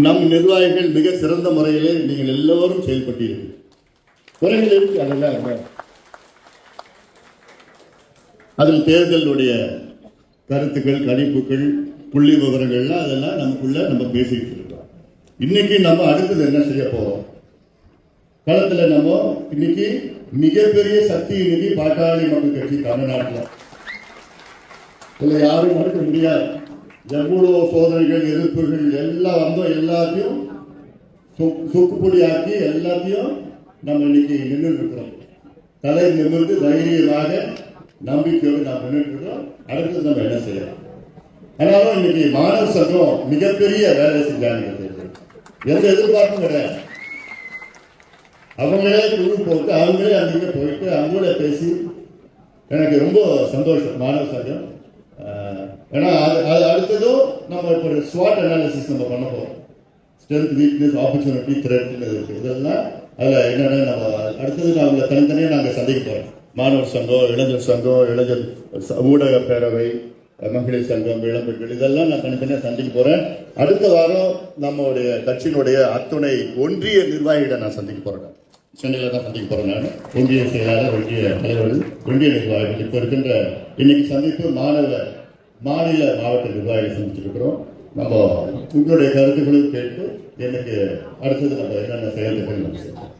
நம் நிர்வாகிகள் மிக சிறந்த முறையிலே நீங்கள் எல்லோரும் செயல்பட்டீர்கள். குறைகள் இருக்கு, அதெல்லாம் அதில் தேர்தலுடைய கருத்துக்கள், கணிப்புகள், புள்ளி விவரங்கள்லாம் அதெல்லாம் நமக்குள்ள நம்ம பேசிட்டு இருக்கோம். இன்னைக்கு நம்ம அடுத்தது என்ன செய்ய போறோம்? களத்துல நம்ம இன்னைக்கு மிகப்பெரிய சக்தி இன்னைக்கு பாட்டாளி மக்கள் கட்சி தமிழ்நாட்டில் இதுல யாரும் மறுக்க முடியாது. எவ்வளவு சோதனைகள், எதிர்ப்புகள் எல்லாம் வந்தோம், எல்லாத்தையும் சுக்குப்பொடியாக்கி எல்லாத்தையும் நம்ம இன்னைக்கு நின்று இருக்கிறோம். தலை நிமிர்ந்து தைரியமாக நம்பிக்கையோடு நாம் நின்று இருக்கிறோம். அடுத்தது நம்ம என்ன செய்யலாம்? ஆனாலும் இன்னைக்கு மாணவர் சங்கம் மிகப்பெரிய வேலை செஞ்சாங்க. எந்த எதிர்பார்ப்பும் கிடையாது. அவங்களே குழு போட்டு அவங்களே அங்கே போயிட்டு அவங்களே பேசி எனக்கு ரொம்ப சந்தோஷம். மாணவர் சங்கம் ஏன்னா அது அடுத்ததும் நம்ம இப்போ ஒரு ஸ்வாட் அனாலிசிஸ் நம்ம பண்ண போகிறோம். ஸ்ட்ரென்த், வீக்னஸ், ஆப்பர்ச்சுனிட்டி, த்ரெட்னு இருக்கு. இதெல்லாம் அதில் என்னென்ன நம்ம அடுத்தது அவங்களை தனித்தனியாக நாங்கள் சந்திக்க போகிறோம். மாணவர் சங்கம், இளைஞர் சங்கம், இளைஞர் ஊடக பேரவை, மகளிர் சங்கம், இளம்பெண்கள், இதெல்லாம் நான் தனித்தனியாக சந்திக்க போகிறேன். அடுத்த வாரம் நம்மளுடைய கட்சியினுடைய அத்துணை ஒன்றிய நிர்வாகிகளை நான் சந்திக்க போகிறேன். சென்னையில் தான் சந்திக்க போகிறேன். நான் ஒன்றிய செயலாளர், ஒன்றிய தலைவர்கள், ஒன்றிய நிர்வாகிகள் இப்போ இருக்கின்ற இன்னைக்கு சந்திப்பு மாநில மாவட்ட நிர்வாகிகள் சந்திச்சிருக்கிறோம். நம்ம உங்களுடைய கருத்துக்களும் கேட்டு எனக்கு அடுத்தது நம்ம என்னென்ன செயல்கள் நம்ம செய்யணும்.